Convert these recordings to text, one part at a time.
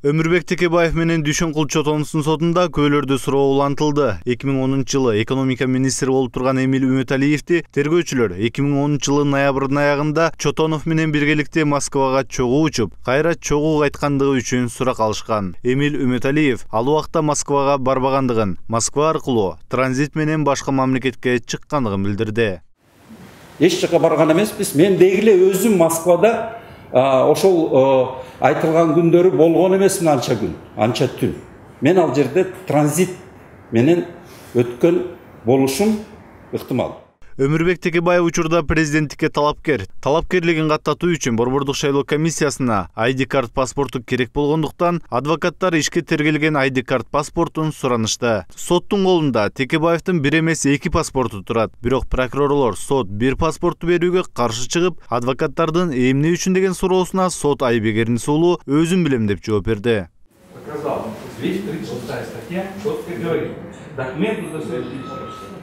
Өмүрбек Текебаев менен Дүйшөнкул Чотоновдун сотунда күбөлөрдү суроо улантылды. 2010-жылы экономика министри болуп турган Эмиль Үмөталиевди тергөөчүлөр 2010-жылы ноябрдын аягында Чотонов менен биргеликте Москвага чогуу учуп, кайра чогуу кайткандыгы үчүн сурак алышкан. Эмиль Үмөталиев ал убакта Москвага барбагандыгын, Москва аркылуу транзит менен башка мамлекетке чыккандыгын билдирди. Эч жака барган эмеспиз. Мен дегиле өзүм Москвада ошол айтылган күндөрү болгон эмесмин, анча күн, анча түн. Мен ал жерде транзит менен өткөн болушум ыктымал. Өмүрбек Текебаев учурда президенттикке талапкер. Талапкерлигин каттатуу үчүн Борбордук шайлоо комиссиясына ID карт паспорту керек болгондуктан адвокаттар ишке тергелген ID карт паспортун суранышты. Соттун колунда Текебаевдин бир эмес 2 паспорту турат. Бирок прокурорлор сот бир паспорту берүүгө каршы чыгып, адвокаттардын эмне үчүн деген суроосуна сот айбегердин сулуу өзүм билем деп жооп берди.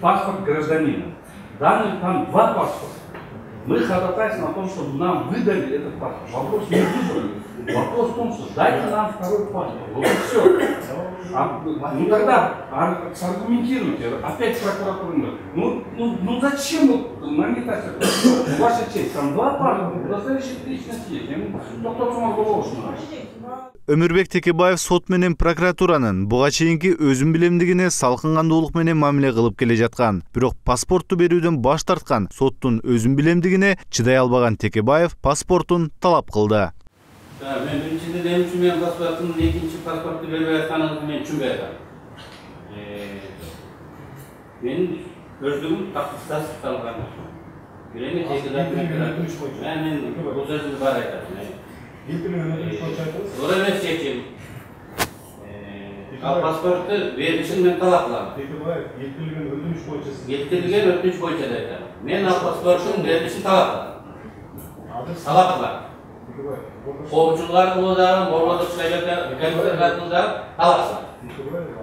Паспорт гражданина. Данный там 2 паспорта. Мы ходатайствуем о том, чтобы нам выдали этот паспорт. Вопрос не выбрали. Вопрос в том, что дайте нам второй паспорт. Вот и все. Ну тогда аргументируйте. Опять прокуратура. Ну зачем нагнетать это? Ваша честь, там 2 паспорта. Удостоверяющих личность есть. Кто смог голову. Өмүрбек Текебаев сот менен прокуратуранын буга чейинки өзүм билемдигине салкын кандуулук менен мамиле кылып келе жаткан. Бирок паспортту берүүдөн баш тарткан соттун өзүм билемдигине чыдай албаган Текебаев паспортун талап кылды. Мен биринчиден эмне үчүн мен паспортун экинчи паспорту бербей атканыңызды мен түшүнбөй атам. Менин көздүгүм тасталган. Биреме тегилеп мен бул сөздү бар айтам. Зор емес шешім. Ал паспортты беришин мен талап кылам. Келтирилген өтүнүч боюнча да айтам. Мен ал паспорттун беришин талап кылам. Коопчулар аркылуу дагы, Борбордук шайлоо комиссиясы аркылуу дагы талап кылам.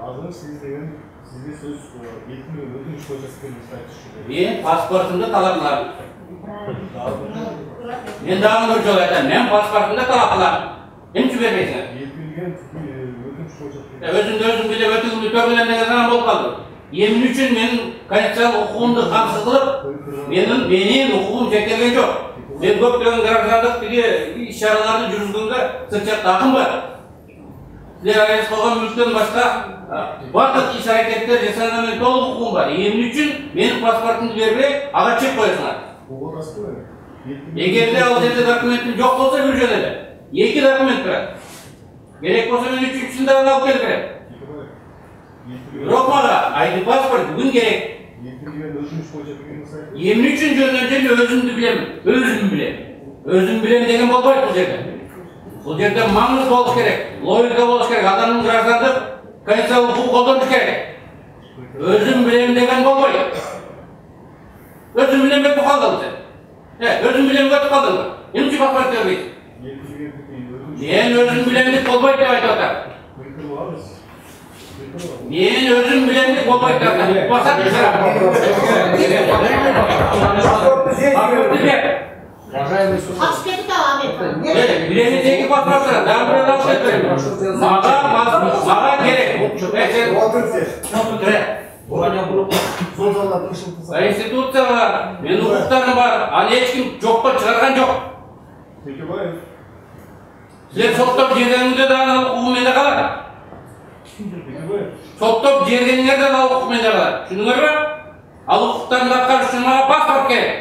Азыр сиз деген сизге сөз өтүнүч боюнча Мен паспортумду талап кылам. Мен дагы бир жолу айтам, мен паспортумду талап кылам. Эмне бербейсиңер? Өзүм билеп өтүгүмдү төргүлөм деген анан болуп калды. Эмне үчүн менин конституциялык укугумду камсыз кылып, менин укугум чектелген жок. Мен көптөгөн граждандык тиги иш-чараларды жүргүзгөнгө сыртчат акым бар. Силер арыз кылган мүлктөн башка бардык иш-аракеттер жасаганга мен толук укугум бар. Эмне үчүн менин паспортумду бербей, ага чек коесуңар? Эгерде ал жерде документим жок болсо бир жөн эле. 2 документ турат. Керек болсо мен үчүнчүсүн дагы алып келип берем. Бирок мага ID паспорт бүгүн керек. Эмне үчүн жөндөн жерде өзүмдү билем, өзүм билем деген болбойт бул жерде. Бул жерде маңыз болуш керек, логика болуш керек, адамдын граждандык конституциялык укугу колдонуш керек. Өзүм билем деген болбойт. Өзүм билем деп калдың сен. Өзүм билем өтүп калдың. Эмне үчүн паспорт бербейсиң? Мен өзүм билем деп болбойт деп айтып атам. Мен өзүм билем деп болбойт деп атам. Басат Билемедеги паспорттар, дагы бир алып берем. Мага керек. Конституция бар, менин укуктарым бар, аны эч ким жокко чыгарган жок. Силер соттоп жергениңерде дагы укугу менде калат. Соттоп жергениңерде дагы укугу менде калат. Түшүндүңөрбү? Ал укуктарымды аткарыш үчүн мага паспорт керек.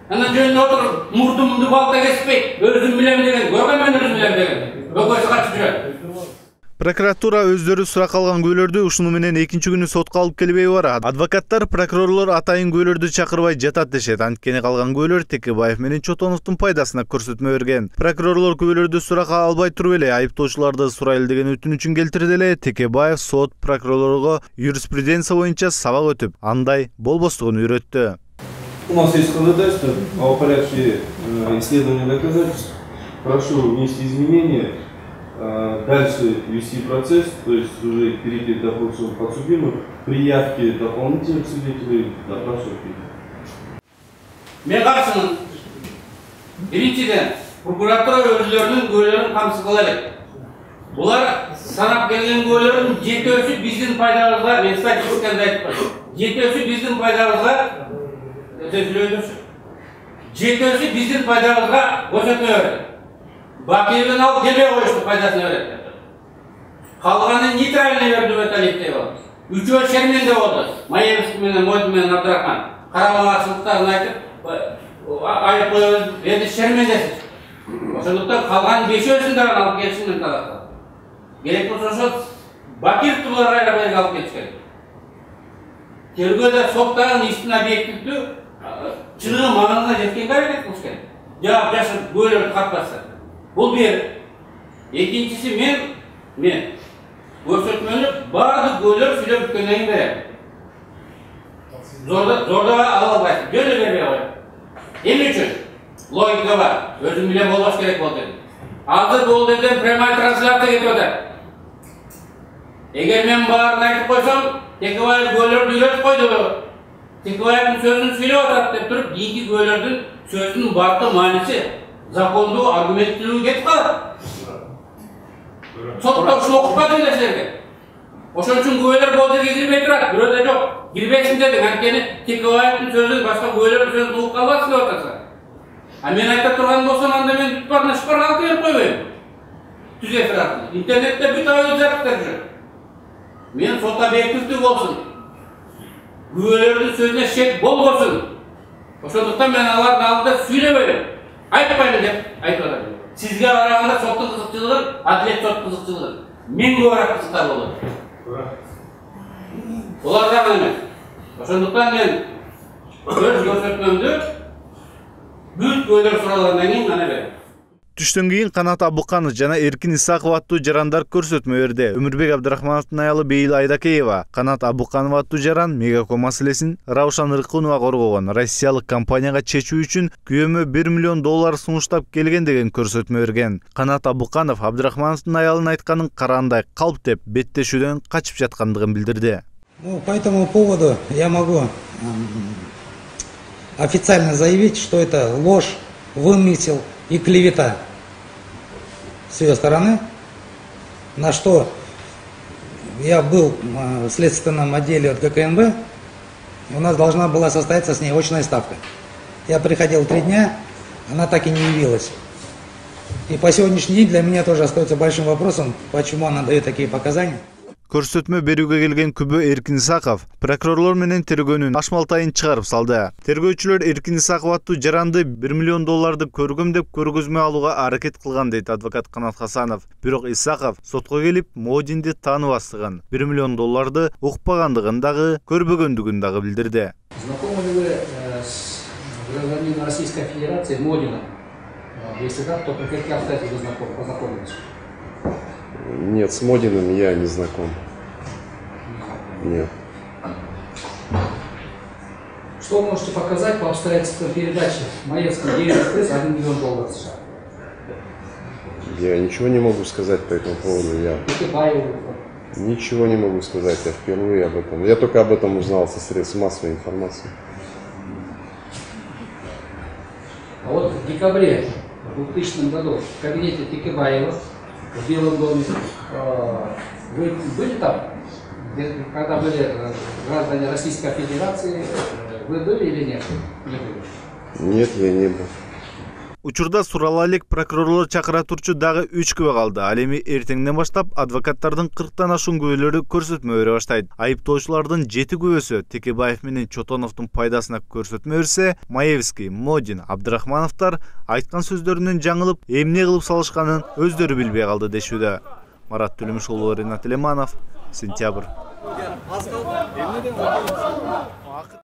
Анан жөнүндө отуруп, мурдумду балта кеспейт. Өзүм билем деген, көргөн мен өзүм билем деген. Бөкөсү качып жүрөт. Прокуратура өздөрү сурак алган күбөлөрдү ушуну менен экинчи күнү сотко алып келбей барат. Адвокаттар прокурорлор атайын күбөлөрдү чакырбай жатат дешет. Анткени калган күбөлөр Текебаев менен Чотоновдун пайдасына көрсөтмө берген. Прокурорлор күбөлөрдү суракка албай туруп эле айыптоочуларды сурайлы деген өтүнүчүн келтирди эле Текебаев сот прокурорлорго юриспруденция боюнча сабак өтүп, андай болбостугун үйрөттү. У нас есть ходатайство о порядке исследования доказательств. Прошу внести изменения, дальше вести процесс, то есть уже перейти к допросу подсудимых, при явке дополнительных свидетелей допрашивать. Мен каршымын. Биринчиден Prokuratura özlerinin göğlerini kamsı kılarak. Bular sanap gelgen göğlerin жетеусі bizden paydamızga, men statistikada aytып koyayım. жетеусі bizden paydamızga, жетеусі bizden paydamızga koşatma öğretti. Bakiyeden alıp gelmeye koyuştu paydasını öğretti. Kalganı neytralini verdi ötelekte oldu. Üçü şermende oldu. Maevski menen, Modin menen, Abdurrahman. Karamalaçılıklarını aytıp, ayıp koyuyoruz, verdi şermendesiz. Oşunduktan kalgan beşi ölsünler alıp gelsinler tarafta. Gerek olsa Bakir tuğlar ayrabayı alıp geçken. Tergöde soktağın üstüne obyektlikti, çılığın mağanına jetken hareket kılışken. Cevap yaşın böyle katmazsa. Bu bir. İkincisi men göstermeli bardık göller söylep bütkenleyin verem. Zorda alabayız. Böyle vermeye koyayım. Emin üçün logika var. Özüm bile bolbaş gerek oldu. Hazır bol dediğim premay translata getiriyordu. Eğer men bağırını aytıp koysam, Tekivayet göller düğret koydu. Tekivayet'in sözünü söyle otadı deyip durup, iki göllerдің sözünün barkı manisi, zakondu, argumentliliği getip kalır. Sotta uşun okutmadı gidesilерге. Oşun üçün göller bol derге girmey turat, büröde yok. Girmeysin dedik, hankeni Tekivayet'in sözünü, başka göllerin sözünü uğup kalmasın diye otasın. Men ayta turgan bolsam, anda men tutparına şıparına altı verip koymayayım. Tüze fıratını. İnternette bütün ayı zartlar жүрөт. Men sota bektirtip olsun. Güvelerin sözüne şek bol olsun. Oşonduktan men aların aldığında söylebeyim. Aytpayım dep aytıyorlar. Sizge araganda sottun kızıkçılığın, adilet sot kızıkçılığın. Men görak kızıklar olur. Olardan emes. Oşonduktan men öz göstermemdi büyük göler suralarından keyin ana berem. Түштөн кийин Канат Абуканов жана Эркин Исаков аттуу жарандар көрсөтмө берди. Өмүрбек Абдрахмановдун аялы Бейил Айдакеева Канат Абуканов аттуу жаран Мегако маселесин Раушан Ыркунова коргогон россиялык компанияга чечүү үчүн күйөөмө $1 миллион сунуштап келген деген көрсөтмө берген. Канат Абуканов Абдрахмановдун аялын айтканын караандай калп деп беттешүүдөн качып жаткандыгын билдирди. По этому поводу я могу официально заявить, что это ложь, вымысел и клевета с ее стороны, на что я был в следственном отделе от ГКНБ, у нас должна была состояться с ней очная ставка. Я приходил 3 дня, она так и не явилась. И по сегодняшний день для меня тоже остается большим вопросом, почему она дает такие показания. Көрсөтмө берүүгө келген күбө Эркин Исаков прокурорлор менен тергөөнүн ашмалтайын чыгарып салды. Тергөөчүлөр Эркин Исаков аттуу жаранды $1 миллион көргөм деп көргөзмө алууга аракет кылган дейт адвокат Канат Хасанов. Бирок Исаков сотко келип Модинди тааныбастыгын, $1 миллион укпагандыгын дагы, көрбөгөндүгүн дагы билдирди. Знакомы ли вы с гражданином Российской Федерации Модином? Если да, то по каким обстоятельствам вы познакомились? Нет, с Модиным я не знаком. Нет. Что вы можете показать по обстоятельствам передачи Маевской «Экспресс» $1 миллион США? Я ничего не могу сказать по этому поводу. Я ничего не могу сказать. Я впервые об этом. Я только об этом узнал со средств массовой информации. А вот в декабре 2000 году в кабинете Текебаева в Белом доме вы были там? Когда были граждане Российской Федерации, вы были или нет? Не были. Нет, я не был. Учурда сурала элек прокурорлор чакыра турчу дагы 3 күбө калды. Ал эми эртеңден баштап адвокаттардын 40тан ашуун күбөлөрү көрсөтмө бере баштайт. Айыптоочулардын 7 күбөсү Текебаев менен Чотоновдун пайдасына көрсөтмө берсе, Маевский, Модин, Абдрахмановдор айткан сөздөрүнөн жаңылып, эмне кылып салышканын өздөрү билбей калды дешүүдө. Марат Төлөмүшұлы, Ринат Элеманов, Сентябрь.